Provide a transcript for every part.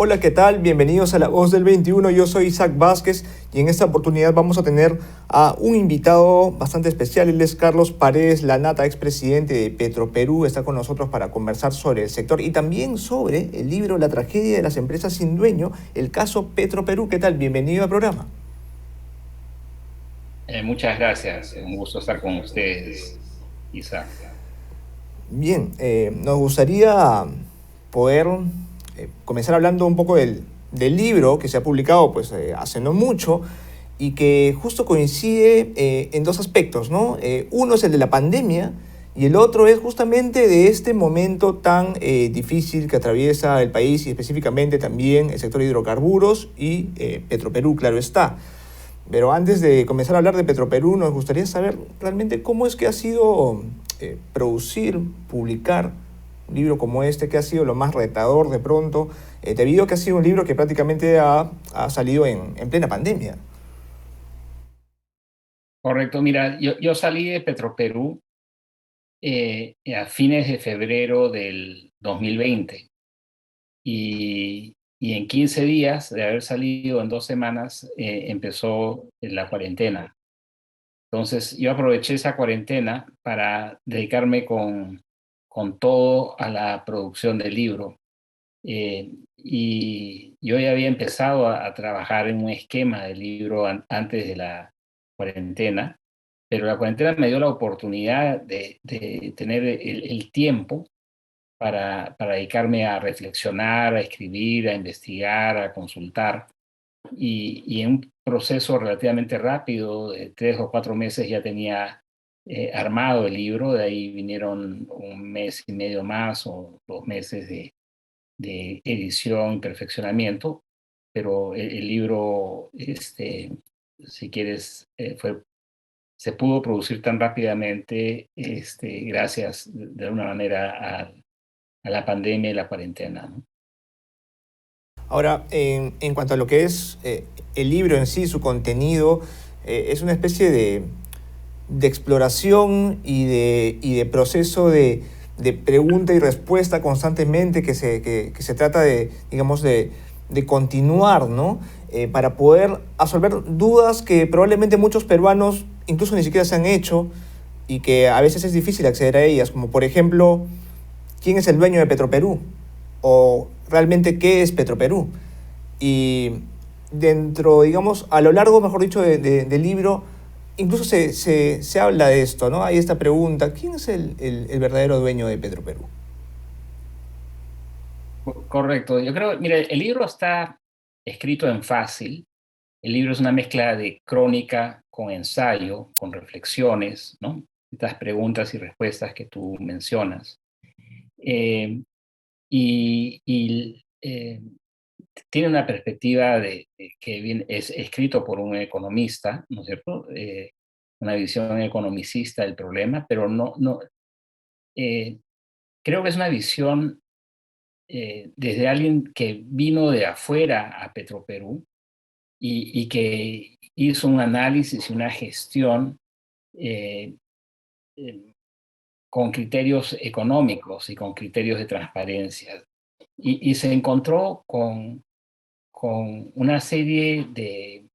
Hola, ¿qué tal? Bienvenidos a La Voz del 21. Yo soy Isaac Vázquez y en esta oportunidad vamos a tener a un invitado bastante especial. Él es Carlos Paredes Lanata, expresidente de Petroperú. Está con nosotros para conversar sobre el sector y también sobre el libro La tragedia de las empresas sin dueño, el caso Petroperú. ¿Qué tal? Bienvenido al programa. Muchas gracias, un gusto estar con ustedes, Isaac. Bien, nos gustaría poder comenzar hablando un poco del libro que se ha publicado pues, hace no mucho y que justo coincide en dos aspectos, ¿no? Uno es el de la pandemia y el otro es justamente de este momento tan difícil que atraviesa el país y específicamente también el sector de hidrocarburos y Petroperú, claro está. Pero antes de comenzar a hablar de Petroperú, nos gustaría saber realmente cómo es que ha sido producir, publicar un libro como este, que ha sido lo más retador de pronto, debido a que ha sido un libro que prácticamente ha salido en plena pandemia. Correcto, mira, yo salí de Petroperú a fines de febrero del 2020 y en 15 días de haber salido, en 2 semanas, empezó la cuarentena. Entonces yo aproveché esa cuarentena para dedicarme con todo a la producción del libro. Y yo ya había empezado a trabajar en un esquema del libro antes de la cuarentena, pero la cuarentena me dio la oportunidad de tener el tiempo para dedicarme a reflexionar, a escribir, a investigar, a consultar. Y en un proceso relativamente rápido, de 3 o 4 meses, ya tenía armado el libro. De ahí vinieron un mes y medio más o 2 meses de edición y perfeccionamiento, pero el libro, si quieres, se pudo producir tan rápidamente, gracias de alguna manera a la pandemia y la cuarentena, ¿no? Ahora, en cuanto a lo que es el libro en sí, su contenido, es una especie de exploración y de proceso de pregunta y respuesta constantemente que se trata de, digamos, de continuar, ¿no? Para poder absolver dudas que probablemente muchos peruanos incluso ni siquiera se han hecho y que a veces es difícil acceder a ellas, como por ejemplo, ¿quién es el dueño de Petroperú? O realmente, ¿qué es Petroperú? Y dentro, digamos, a lo largo, mejor dicho, del libro, incluso se habla de esto, ¿no? Hay esta pregunta, ¿quién es el verdadero dueño de Petroperú? Correcto. Yo creo, mira, el libro está escrito en fácil. El libro es una mezcla de crónica con ensayo, con reflexiones, ¿no? Estas preguntas y respuestas que tú mencionas. Eh, y tiene una perspectiva de que bien, es escrito por un economista, ¿no es cierto? Una visión economicista del problema, pero eh, creo que es una visión desde alguien que vino de afuera a Petroperú y que hizo un análisis y una gestión eh, eh, con criterios económicos y con criterios de transparencia. Y se encontró con una serie de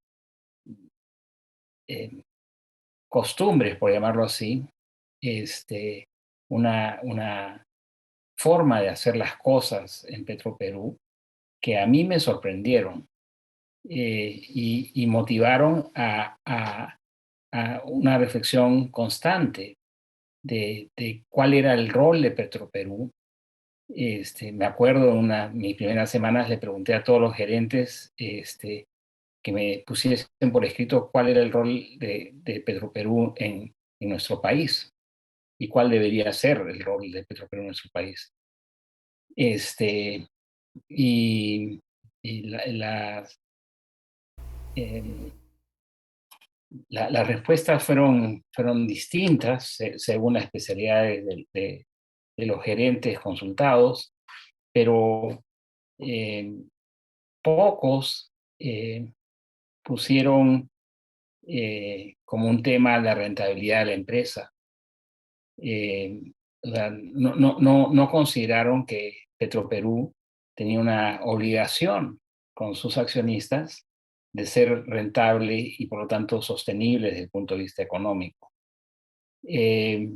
eh, costumbres, por llamarlo así, este, una forma de hacer las cosas en Petroperú que a mí me sorprendieron y motivaron a una reflexión constante de cuál era el rol de Petroperú. Me acuerdo, en mis primeras semanas le pregunté a todos los gerentes que me pusiesen por escrito cuál era el rol de Petroperú en nuestro país y cuál debería ser el rol de Petroperú en nuestro país. Este, y y em, las respuestas fueron distintas según las especialidades de los gerentes consultados, pero em, pocos pusieron como un tema la rentabilidad de la empresa. Eh, o sea, no consideraron que Petroperú tenía una obligación con sus accionistas de ser rentable y por lo tanto sostenible desde el punto de vista económico. Eh,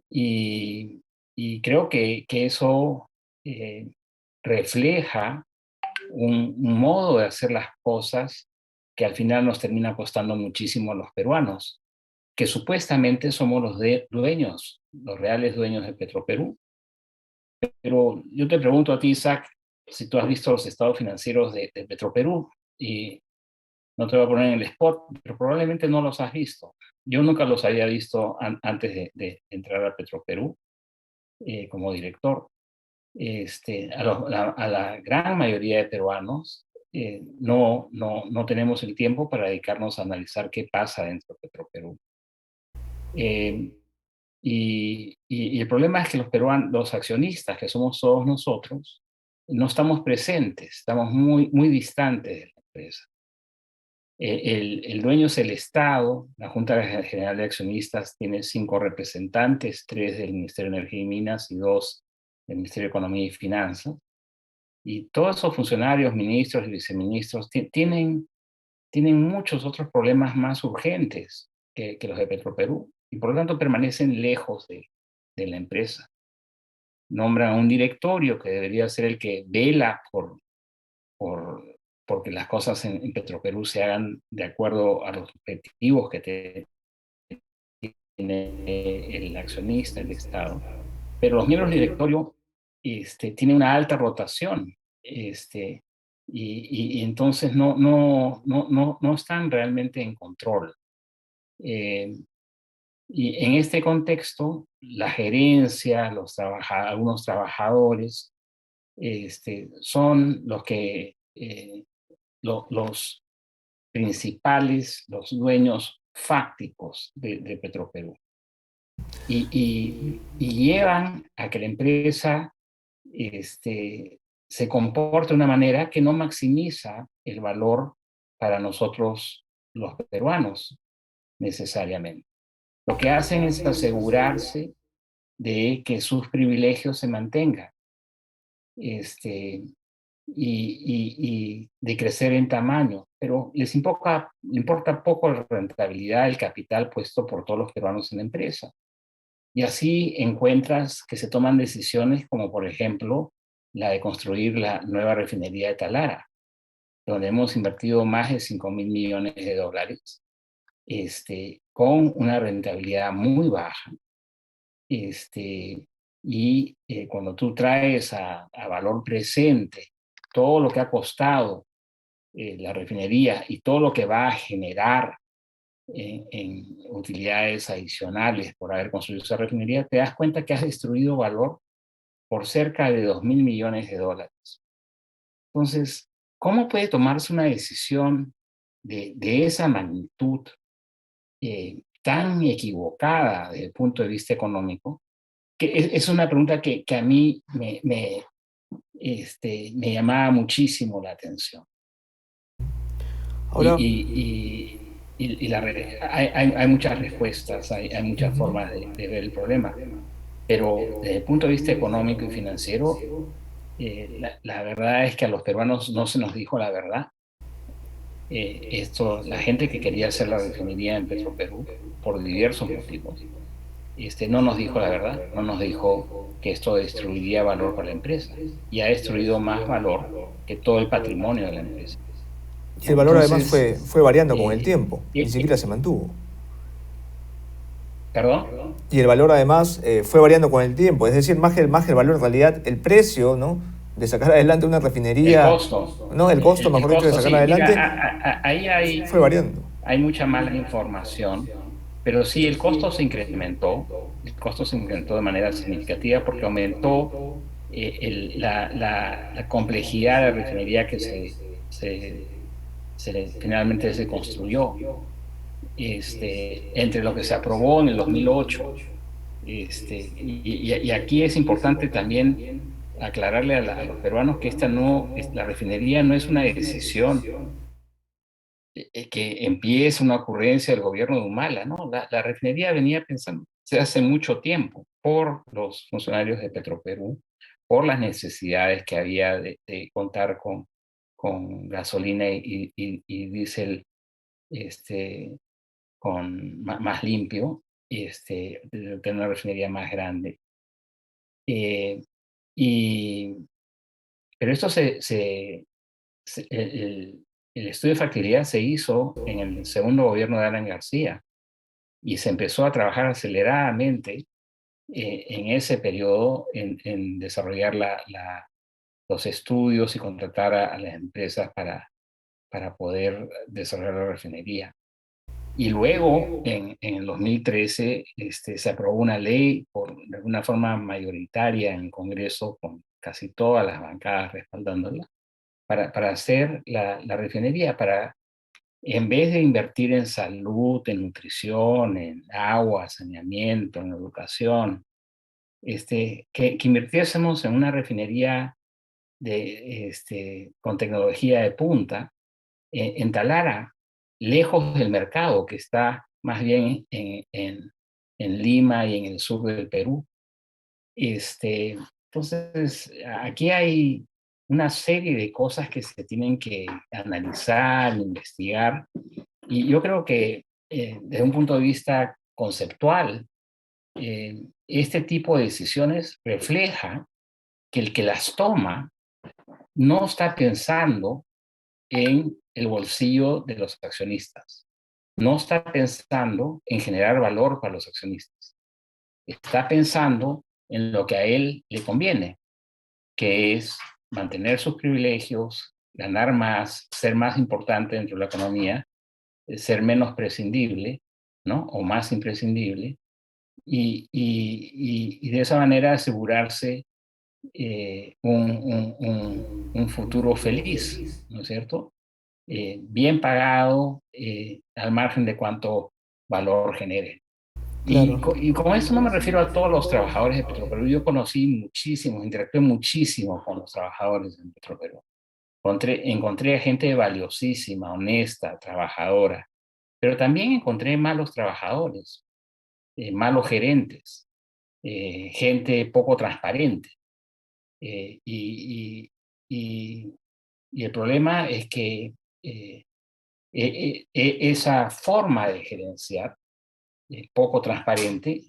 y, y creo que eso eh, refleja un modo de hacer las cosas que al final nos termina costando muchísimo a los peruanos, que supuestamente somos los dueños, los reales dueños de Petroperú. Pero yo te pregunto a ti, Isaac, si tú has visto los estados financieros de Petroperú, y no te voy a poner en el spot, pero probablemente no los has visto. Yo nunca los había visto antes de entrar a Petroperú como director. A la gran mayoría de peruanos no tenemos el tiempo para dedicarnos a analizar qué pasa dentro de Petroperú. Y el problema es que los peruanos, los accionistas, que somos todos nosotros, no estamos presentes, estamos muy distantes de la empresa. El dueño es el Estado. La Junta General de Accionistas tiene 5 representantes, 3 del Ministerio de Energía y Minas y 2 del Ministerio de Economía y Finanzas. Y todos esos funcionarios, ministros y viceministros, tienen muchos otros problemas más urgentes que los de Petroperú, y por lo tanto permanecen lejos de la empresa. Nombran a un directorio que debería ser el que vela porque las cosas en Petroperú se hagan de acuerdo a los objetivos que tiene el accionista, el Estado. Pero los miembros del directorio tienen una alta rotación, y entonces no están realmente en control. Y en este contexto, la gerencia, algunos trabajadores, son los que los principales, los dueños fácticos de Petroperú. Y llevan a que la empresa se comporte de una manera que no maximiza el valor para nosotros los peruanos necesariamente. Lo que hacen es asegurarse de que sus privilegios se mantengan, y de crecer en tamaño, pero les importa poco la rentabilidad del capital puesto por todos los peruanos en la empresa. Y así encuentras que se toman decisiones como, por ejemplo, la de construir la nueva refinería de Talara, donde hemos invertido más de $5.000 millones, con una rentabilidad muy baja. Cuando tú traes a valor presente todo lo que ha costado la refinería y todo lo que va a generar en utilidades adicionales por haber construido esa refinería, te das cuenta que has destruido valor por cerca de $2.000 millones. Entonces, ¿cómo puede tomarse una decisión de esa magnitud tan equivocada desde el punto de vista económico? Que es una pregunta que a mí me llamaba muchísimo la atención. Ahora, Hay muchas respuestas, hay muchas formas de ver el problema, pero desde el punto de vista económico y financiero, la verdad es que a los peruanos no se nos dijo la verdad. La gente que quería hacer la refinería en Petroperú, por diversos motivos, no nos dijo la verdad, no nos dijo que esto destruiría valor para la empresa, y ha destruido más valor que todo el patrimonio de la empresa. y el valor además Entonces, fue variando con el tiempo, ni eh, siquiera se mantuvo. ¿Perdón? Y el valor además fue variando con el tiempo, es decir, más que el valor en realidad, el precio, ¿no?, de sacar adelante una El refinería, costo. ¿no?, el costo, mejor dicho, de Costo, sacarla sí. adelante, Mira, ahí fue variando. hay mucha mala información, pero sí, el costo se incrementó. El costo se incrementó de manera significativa porque aumentó la complejidad de la refinería que finalmente se construyó. Entre lo que se aprobó en el 2008. Y aquí es importante también aclararle a los peruanos que la refinería no es una decisión que empiece una ocurrencia del gobierno de Humala, ¿no? La refinería venía pensando hace mucho tiempo por los funcionarios de Petroperú, por las necesidades que había de contar con gasolina y diésel con más limpio, de tener una refinería más grande. Eh, y, pero esto el estudio de factibilidad se hizo en el segundo gobierno de Alan García y se empezó a trabajar aceleradamente en ese periodo en desarrollar los estudios y contratar a las empresas para poder desarrollar la refinería. Y luego, en el 2013, se aprobó una ley de alguna forma mayoritaria en el Congreso, con casi todas las bancadas respaldándola, para hacer la refinería, en vez de invertir en salud, en nutrición, en agua, saneamiento, en educación, que invirtiésemos en una refinería con tecnología de punta, en Talara, lejos del mercado, que está más bien en Lima y en el sur del Perú. Entonces, aquí hay una serie de cosas que se tienen que analizar, investigar, y yo creo que desde un punto de vista conceptual, este tipo de decisiones refleja que el que las toma no está pensando en el bolsillo de los accionistas, no está pensando en generar valor para los accionistas, está pensando en lo que a él le conviene, que es mantener sus privilegios, ganar más, ser más importante dentro de la economía, ser menos prescindible, ¿no? O más imprescindible, y de esa manera asegurarse un futuro feliz, ¿no es cierto? Bien pagado, al margen de cuánto valor genere. Claro. Y con esto no me refiero a todos los trabajadores de Petroperú. Yo conocí muchísimos, interactué muchísimo con los trabajadores de Petroperú. Encontré gente valiosísima, honesta, trabajadora, pero también encontré malos trabajadores, malos gerentes, gente poco transparente. Eh, y, y, y, el problema es que esa forma de gerenciar, poco transparente,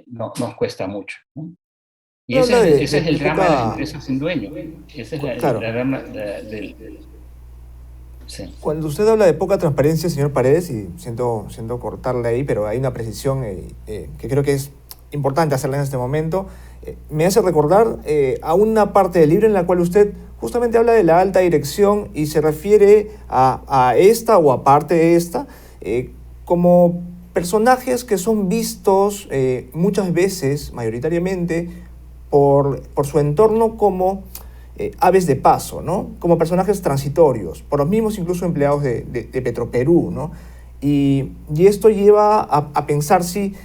nos cuesta mucho, ¿no? Y Usted habla ese es de el drama de las poca... empresas sin dueño. Ese es Claro. la drama del... Sí. Cuando usted habla de poca transparencia, señor Paredes, y siento cortarle ahí, pero hay una precisión que creo que es importante hacerla en este momento, me hace recordar a una parte del libro en la cual usted justamente habla de la alta dirección y se refiere a esta o a parte de esta como personajes que son vistos muchas veces, mayoritariamente, por su entorno como aves de paso, ¿no? Como personajes transitorios, por los mismos incluso empleados de Petroperú, ¿no? Y esto lleva a pensar si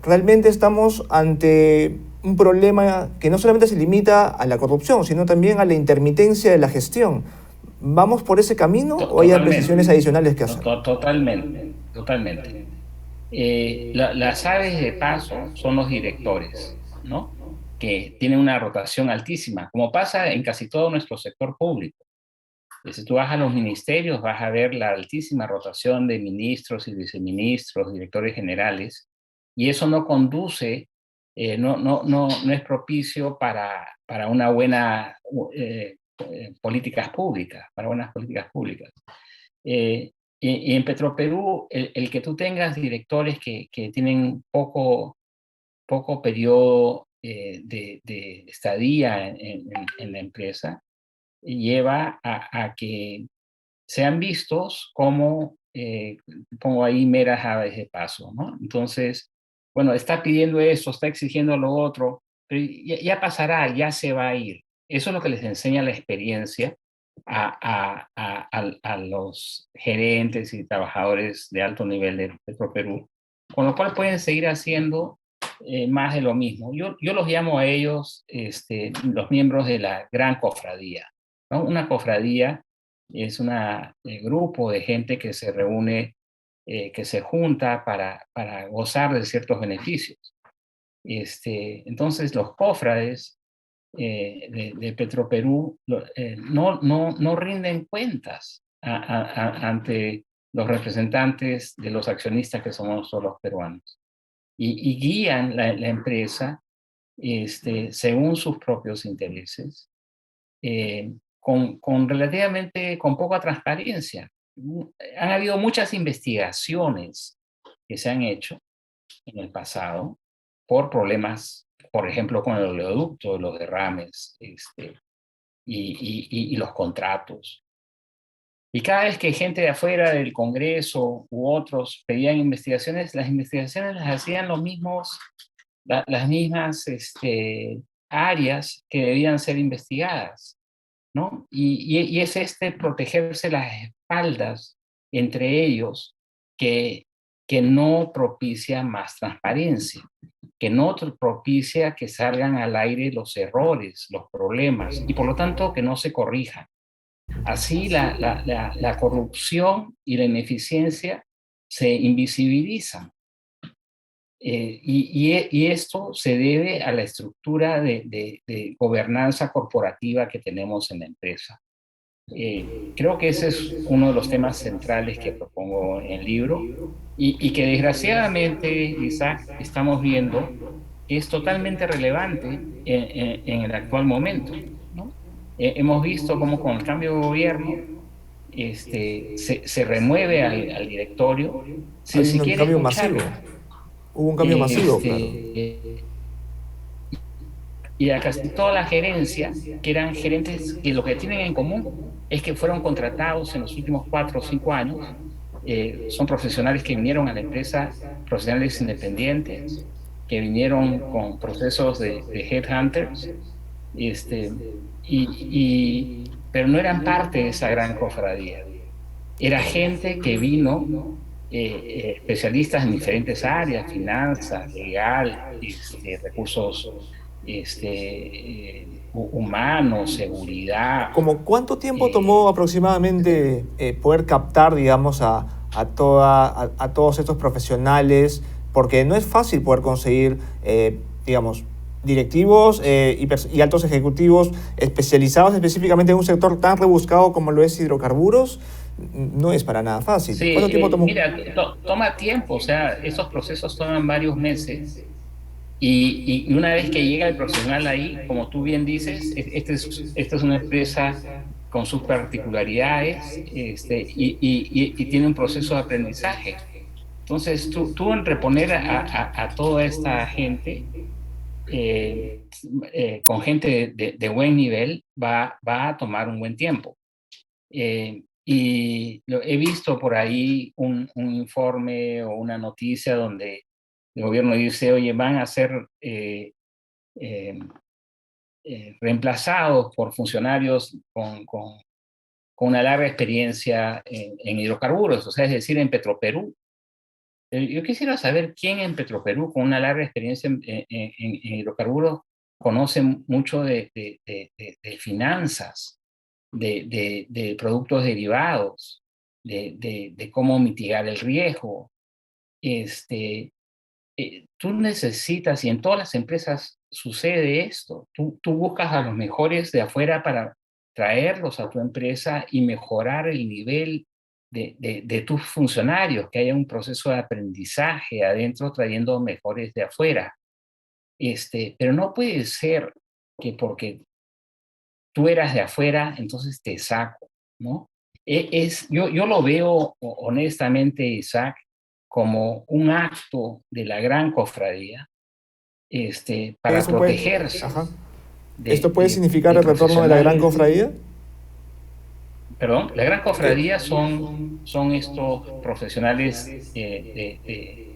realmente estamos ante un problema que no solamente se limita a la corrupción, sino también a la intermitencia de la gestión. ¿Vamos por ese camino o hay precisiones Totalmente, adicionales que hacer? totalmente, totalmente. Las aves de paso son los directores, ¿no? Que tienen una rotación altísima, como pasa en casi todo nuestro sector público. Si tú vas a los ministerios, vas a ver la altísima rotación de ministros y viceministros, directores generales, y eso no conduce, no es propicio para una buena políticas públicas, para buenas políticas públicas. Y en Petroperú, el que tú tengas directores que tienen poco periodo de estadía en la empresa, lleva a que sean vistos como, pongo ahí, meras aves de paso, ¿no? Entonces, bueno, está pidiendo eso, está exigiendo lo otro, pero ya pasará, ya se va a ir. Eso es lo que les enseña la experiencia a los gerentes y trabajadores de alto nivel de Petroperú, con lo cual pueden seguir haciendo más de lo mismo. Yo los llamo a ellos los miembros de la gran cofradía, ¿no? Una cofradía es un grupo de gente que se reúne, que se junta para gozar de ciertos beneficios. Entonces, los cofrades de Petroperú no rinden cuentas ante los representantes de los accionistas que somos todos los peruanos. Y guían la empresa según sus propios intereses, con poca transparencia. Han habido muchas investigaciones que se han hecho en el pasado por problemas, por ejemplo, con el oleoducto, los derrames y los contratos. Y cada vez que gente de afuera del Congreso u otros pedían investigaciones, las investigaciones las hacían las mismas áreas que debían ser investigadas, ¿no? Y es protegerse las espaldas entre ellos que no propicia más transparencia, que no propicia que salgan al aire los errores, los problemas, y por lo tanto que no se corrijan. Así la corrupción y la ineficiencia se invisibilizan. Y esto se debe a la estructura de gobernanza corporativa que tenemos en la empresa. Creo que ese es uno de los temas centrales que propongo en el libro y que desgraciadamente, Isaac, estamos viendo que es totalmente relevante en el actual momento, ¿no? Hemos visto cómo con el cambio de gobierno se remueve al directorio sin Hay un siquiera cambio masivo. escucharlo. Hubo un cambio masivo, claro. Y a casi toda la gerencia, que eran gerentes que lo que tienen en común es que fueron contratados en los últimos 4 o 5 años, son profesionales que vinieron a la empresa, profesionales independientes, que vinieron con procesos de headhunters, pero no eran parte de esa gran cofradía. Era gente que vino, especialistas en diferentes áreas, finanzas, legal, recursos humanos, seguridad. ¿Cómo cuánto tiempo tomó aproximadamente poder captar, digamos, a todos estos profesionales? Porque no es fácil poder conseguir, digamos, directivos y altos ejecutivos especializados específicamente en un sector tan rebuscado como lo es hidrocarburos. No es para nada fácil. Sí, ¿Cuánto tiempo tomó? mira, toma tiempo, o sea, esos procesos toman varios meses. Y una vez que llega el profesional ahí, como tú bien dices, esta es una empresa con sus particularidades y tiene un proceso de aprendizaje. Entonces, tú en reponer a toda esta gente, con gente de buen nivel, va a tomar un buen tiempo. Y he visto por ahí un informe o una noticia donde el gobierno dice, oye, van a ser reemplazados por funcionarios con una larga experiencia en hidrocarburos, o sea, es decir, en Petroperú. Yo quisiera saber quién en Petroperú, con una larga experiencia en hidrocarburos, conoce mucho de finanzas, de productos derivados, de cómo mitigar el riesgo. Tú necesitas, y en todas las empresas sucede esto, tú buscas a los mejores de afuera para traerlos a tu empresa y mejorar el nivel de tus funcionarios, que haya un proceso de aprendizaje adentro trayendo mejores de afuera. Pero no puede ser que porque tú eras de afuera, entonces te saco, ¿no? Yo lo veo honestamente, Isaac, como un acto de la gran cofradía, para Eso puede, protegerse ajá. de, ¿Esto puede de, significar de el retorno de la gran profesionales. cofradía? Perdón, la gran Eh, cofradía son estos profesionales que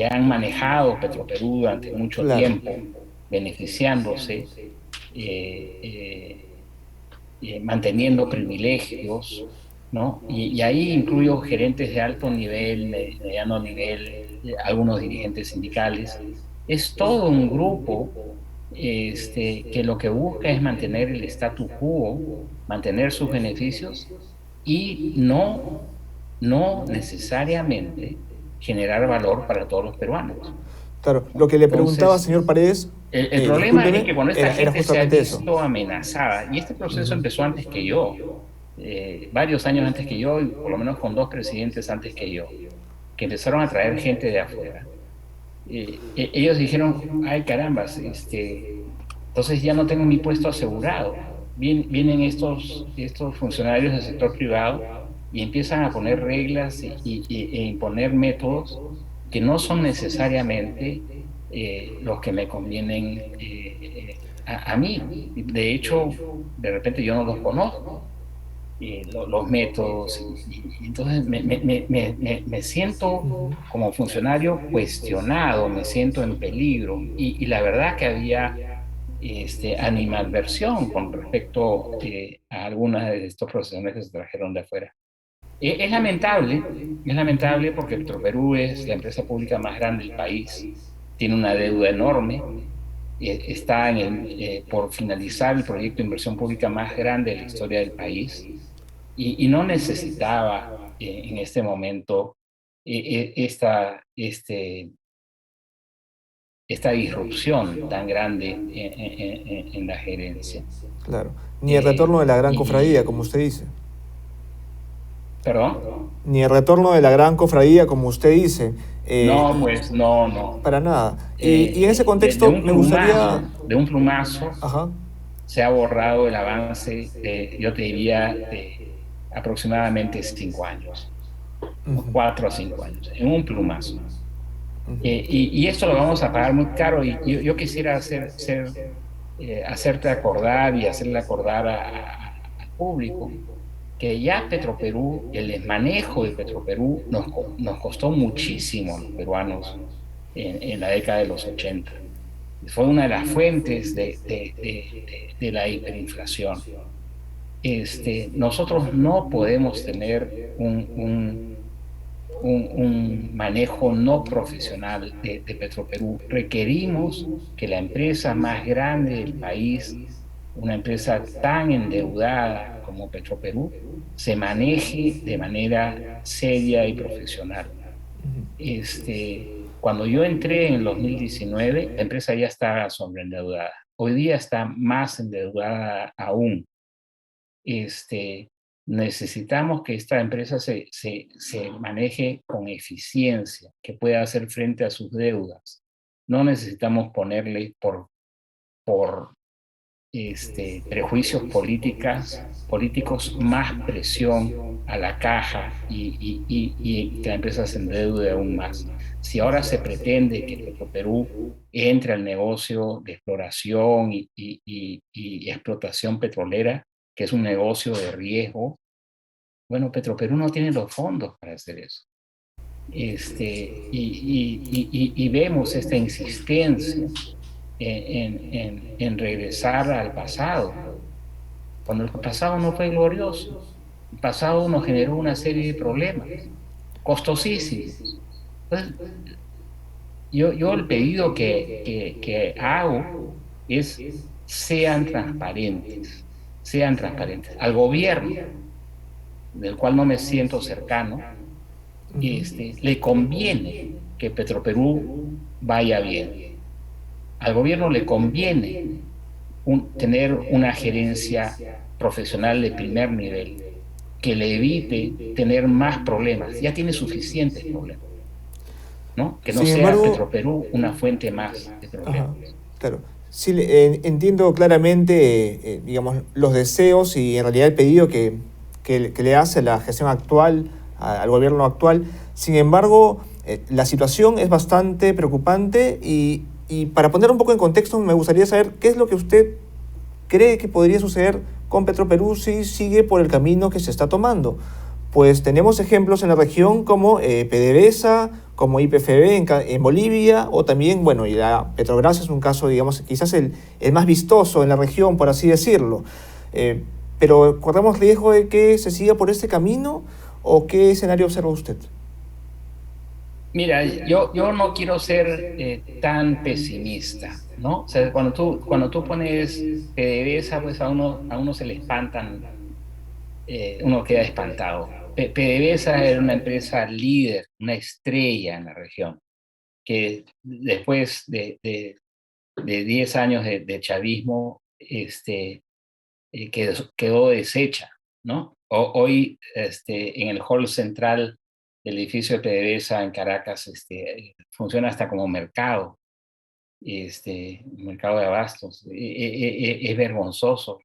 han manejado Petroperú durante mucho claro. tiempo, beneficiándose, manteniendo privilegios, ¿no? Y ahí incluyo gerentes de alto nivel, mediano nivel, algunos dirigentes sindicales. Es todo un grupo que lo que busca es mantener el statu quo, mantener sus beneficios y no necesariamente generar valor para todos los peruanos. Claro, lo ¿no? que le preguntaba, Entonces, señor Paredes, el problema es discúlpeme, que cuando esta era gente se ha justamente eso. visto amenazada, y este proceso Ujú. empezó antes que yo, varios años antes que yo, y por lo menos con dos presidentes antes que empezaron a traer gente de afuera. Ellos dijeron, ay carambas, entonces ya no tengo mi puesto asegurado. Vienen estos funcionarios del sector privado y empiezan a poner reglas e imponer métodos que no son necesariamente los que me convienen a mí. De hecho, de repente yo no los conozco, los métodos, y entonces me siento Ujú. como funcionario cuestionado, me siento en peligro, y la verdad que había animadversión con respecto a algunas de estos profesionales que se trajeron de afuera. Es lamentable porque Petroperú es la empresa pública más grande del país, tiene una deuda enorme, está por finalizar el proyecto de inversión pública más grande de la historia del país, y no necesitaba en este momento esta disrupción tan grande en la gerencia. Claro. Ni el Eh, retorno de la gran cofradía, y, como usted dice. ¿Perdón? Ni el retorno de la gran cofradía, como usted dice. No, pues no, no. Para nada. Y en ese De contexto un me gustaría... plumazo Ajá. se ha borrado el avance yo te diría, de aproximadamente 5 años, Ujú, 4 a 5 años, en un plumazo. ujú. Y esto lo vamos a pagar muy caro, y yo quisiera hacerte acordar y hacerle acordar al público que ya Petroperú, el manejo de Petroperú nos costó muchísimo a los peruanos en la década de los 80. Fue una de las fuentes de la hiperinflación. Nosotros no podemos tener un manejo no profesional de Petroperú. Requerimos que la empresa más grande del país, una empresa tan endeudada como Petroperú, se maneje de manera seria y profesional. Cuando yo entré en el 2019, la empresa ya estaba sobreendeudada. Hoy día está más endeudada aún. este, Necesitamos que esta empresa se maneje con eficiencia, que pueda hacer frente a sus deudas. No necesitamos ponerle por prejuicios políticos más presión a la caja, y que la empresa se endeude aún más. Si ahora se pretende que Petroperú entre al negocio de exploración y explotación petrolera, que es un negocio de riesgo, bueno, Petroperú no tiene los fondos para hacer eso. Y vemos esta insistencia en regresar al pasado, cuando el pasado no fue glorioso. El pasado nos generó una serie de problemas costosísimos. Entonces, yo el pedido que hago es: sean transparentes. Al gobierno, del cual no me siento cercano, le conviene que Petroperú vaya bien. Al gobierno le conviene tener una gerencia profesional de primer nivel que le evite tener más problemas. Ya tiene suficientes problemas, ¿no? Que no Sin sea embargo, Petroperú una fuente más de ajá, problemas. claro. Sí, entiendo claramente, digamos, los deseos y en realidad el pedido que le hace la gestión actual, al gobierno actual. Sin embargo, la situación es bastante preocupante y para poner un poco en contexto me gustaría saber qué es lo que usted cree que podría suceder con Petroperú si sigue por el camino que se está tomando. Pues tenemos ejemplos en la región como PDVSA, como YPFB en Bolivia, o también, bueno, y la Petrobras es un caso, digamos, quizás el más vistoso en la región, por así decirlo. Eh, pero ¿corremos riesgo de que se siga por este camino o qué escenario observa usted? Mira, yo no quiero ser tan pesimista, ¿no? O sea, cuando tú pones PDVSA, pues a uno se le espantan, uno queda espantado. PDVSA era una empresa líder, una estrella en la región. que después de 10 años de chavismo, quedó deshecha, ¿no? Hoy, en el hall central del edificio de PDVSA en Caracas, funciona hasta como mercado, mercado de abastos. Es vergonzoso.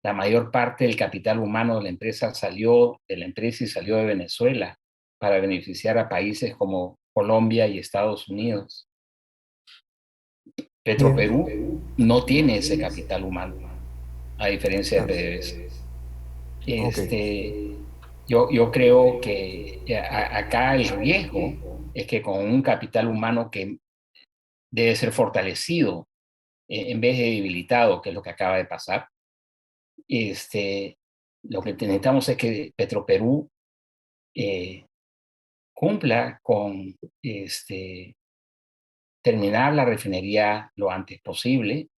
La mayor parte del capital humano de la empresa salió de la empresa y salió de Venezuela para beneficiar a países como Colombia y Estados Unidos. Bien, Petroperú no tiene ese capital humano, a diferencia de claro. PDVSA. Ok. Yo creo que acá el riesgo es que con un capital humano que debe ser fortalecido en vez de debilitado, que es lo que acaba de pasar, lo que necesitamos es que Petroperú eh, cumpla con terminar la refinería lo antes posible,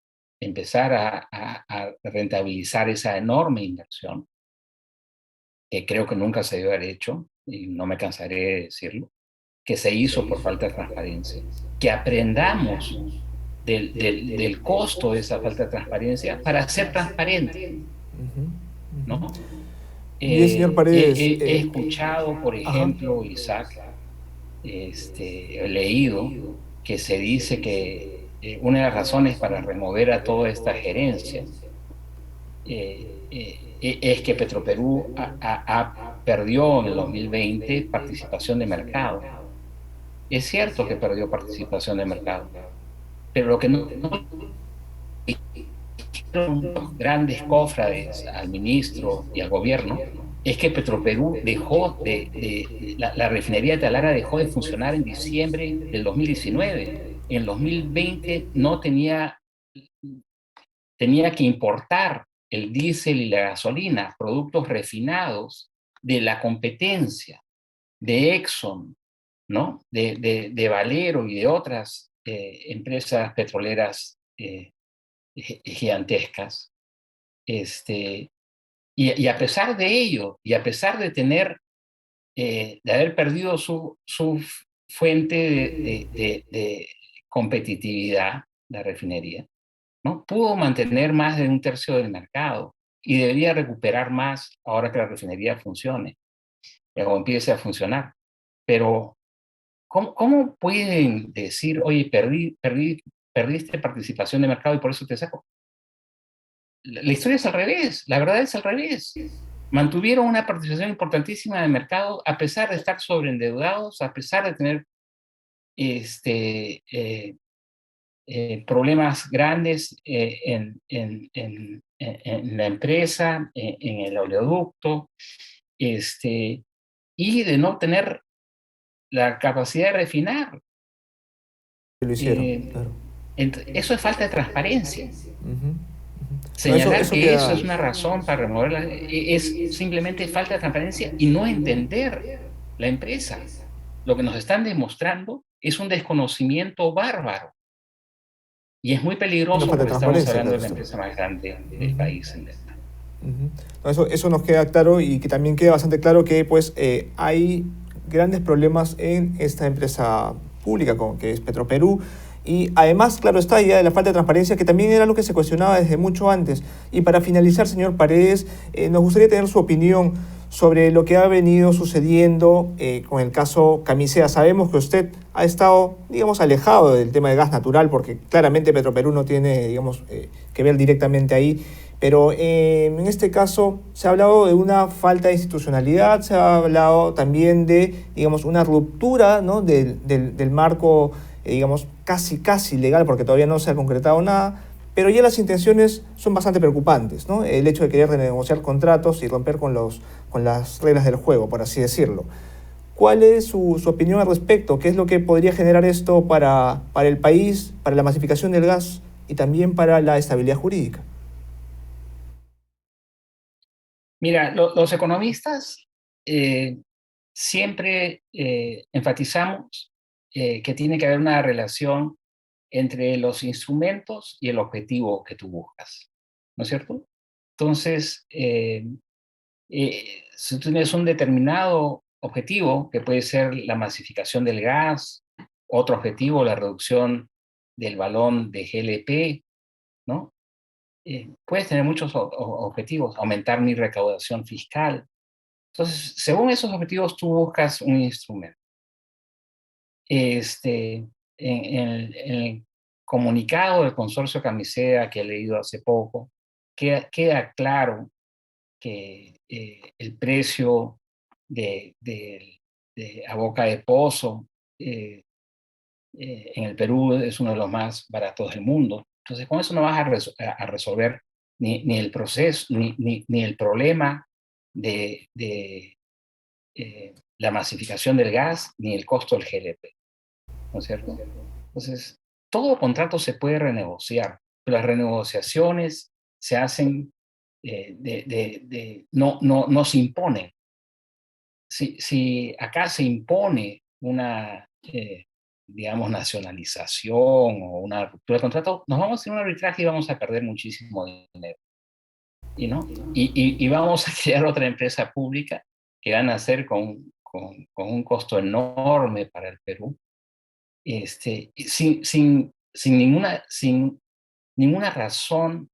empezar a rentabilizar esa enorme inversión, que creo que nunca se debe haber hecho, y no me cansaré de decirlo, que se hizo por falta de transparencia, que aprendamos del costo de esa falta de transparencia para ser transparente, Ujú, ujú. ¿no? Bien, señor Paredes. He escuchado, por Ajá. ejemplo, Isaac, he leído que se dice que una de las razones para remover a toda esta gerencia es que Petroperú perdió en el 2020 participación de mercado. Es cierto que perdió participación de mercado, pero lo que no dijeron los grandes cofrades al ministro y al gobierno es que Petroperú dejó la refinería de Talara dejó de funcionar en diciembre del 2019. En 2020 no tenía que importar el diésel y la gasolina, productos refinados de la competencia, de Exxon, ¿no? De Valero y de otras empresas petroleras gigantescas. Y a pesar de ello, y a pesar de de haber perdido su fuente de competitividad, la refinería, ¿no? Pudo mantener más de un tercio del mercado y debería recuperar más ahora que la refinería funcione, o empiece a funcionar. Pero, ¿cómo pueden decir, oye, perdiste participación de mercado y por eso te saco? La historia es al revés, la verdad es al revés. Mantuvieron una participación importantísima de mercado a pesar de estar sobreendeudados, a pesar de tener este, problemas grandes en la empresa, en el oleoducto, y de no tener la capacidad de refinar. Lo hicieron, Eh, claro. Eso es falta de transparencia. Ujú, ujú. No, Señalar eso que eso queda. es una razón para removerla es simplemente falta de transparencia y no entender la empresa. Lo que nos están demostrando es un desconocimiento bárbaro y es muy Una peligroso falta de porque estamos transparencia, hablando claro de la está. empresa más grande del Ujú. país en Delta. Ujú. No, eso nos queda claro y que también queda bastante claro que pues hay grandes problemas en esta empresa pública como que es Petroperú y además, claro está, ya de la falta de transparencia que también era lo que se cuestionaba desde mucho antes. Y para finalizar, señor Paredes, nos gustaría tener su opinión sobre lo que ha venido sucediendo con el caso Camisea. Sabemos que usted ha estado, digamos, alejado del tema de gas natural porque claramente Petroperú no tiene, digamos, que ver directamente ahí. Pero en este caso se ha hablado de una falta de institucionalidad, se ha hablado también de, digamos, una ruptura, ¿no? del marco, digamos, casi legal, porque todavía no se ha concretado nada, pero ya las intenciones son bastante preocupantes, ¿no? El hecho de querer renegociar contratos y romper con las reglas del juego, por así decirlo. ¿Cuál es su opinión al respecto? ¿Qué es lo que podría generar esto para el país, para la masificación del gas y también para la estabilidad jurídica? Mira, los economistas siempre enfatizamos que tiene que haber una relación entre los instrumentos y el objetivo que tú buscas, ¿no es cierto? Entonces, si tú tienes un determinado objetivo, que puede ser la masificación del gas Otro objetivo, la reducción del balón de GLP, ¿no? Puedes tener muchos objetivos, aumentar mi recaudación fiscal. Entonces, según esos objetivos, tú buscas un instrumento. En el comunicado del consorcio Camisea que he leído hace poco, queda claro que el precio a boca de pozo en el Perú es uno de los más baratos del mundo. Entonces, con eso no vas a resolver ni el proceso, ni el problema de la masificación del gas, ni el costo del GLP, ¿no es cierto? Entonces, todo contrato se puede renegociar, pero las renegociaciones se hacen, no se imponen. Si acá se impone una, digamos, nacionalización o una ruptura de contrato, nos vamos a hacer un arbitraje y vamos a perder muchísimo dinero. Y vamos a crear otra empresa pública que van a hacer con un costo enorme para el Perú, sin ninguna razón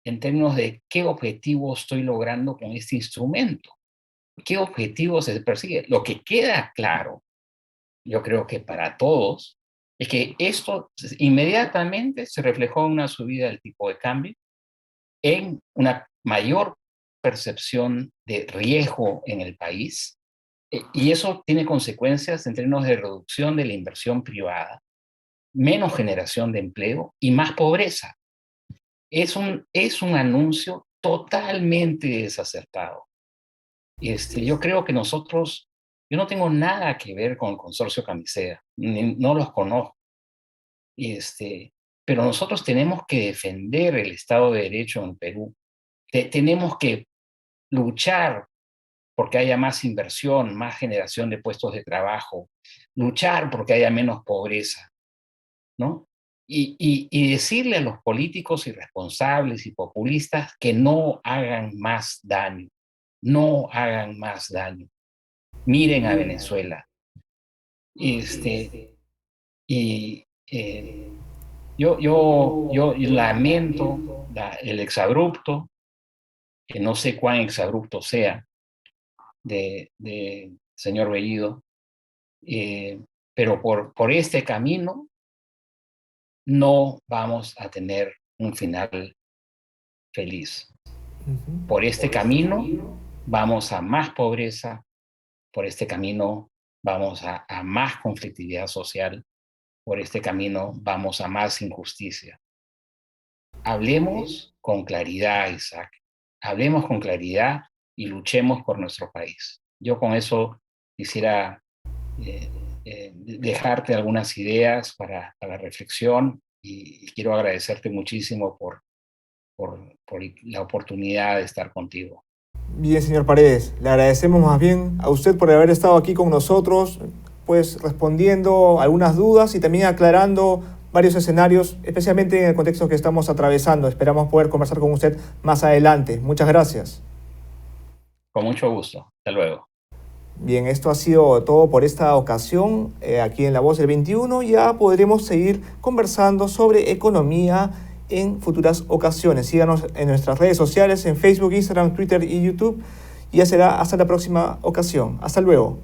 en términos de qué objetivo estoy logrando con este instrumento, qué objetivo se persigue. Lo que queda claro, yo creo que para todos, es que esto inmediatamente se reflejó en una subida del tipo de cambio, en una mayor percepción de riesgo en el país, y eso tiene consecuencias en términos de reducción de la inversión privada, menos generación de empleo y más pobreza. Es un anuncio totalmente desacertado. Yo creo que yo no tengo nada que ver con el consorcio Camisea, no los conozco, pero nosotros tenemos que defender el Estado de Derecho en Perú. Tenemos que luchar porque haya más inversión, más generación de puestos de trabajo, luchar porque haya menos pobreza, ¿no? Y decirle a los políticos irresponsables y populistas que no hagan más daño, no hagan más daño. Miren a Venezuela. Yo lamento el exabrupto, que no sé cuán exabrupto sea, de señor Bellido, pero por este camino no vamos a tener un final feliz. Por este camino vamos a más pobreza, por este camino vamos a más conflictividad social, por este camino vamos a más injusticia. Hablemos con claridad, Isaac. Hablemos con claridad y luchemos por nuestro país. Yo con eso quisiera dejarte algunas ideas para la reflexión y quiero agradecerte muchísimo por la oportunidad de estar contigo. Bien, señor Paredes, le agradecemos más bien a usted por haber estado aquí con nosotros, pues respondiendo algunas dudas y también aclarando varios escenarios, especialmente en el contexto que estamos atravesando. Esperamos poder conversar con usted más adelante. Muchas gracias. Con mucho gusto. Hasta luego. Bien, esto ha sido todo por esta ocasión. Aquí en La Voz del 21 ya podremos seguir conversando sobre economía en futuras ocasiones. Síganos en nuestras redes sociales, en Facebook, Instagram, Twitter y YouTube. Y ya será hasta la próxima ocasión. Hasta luego.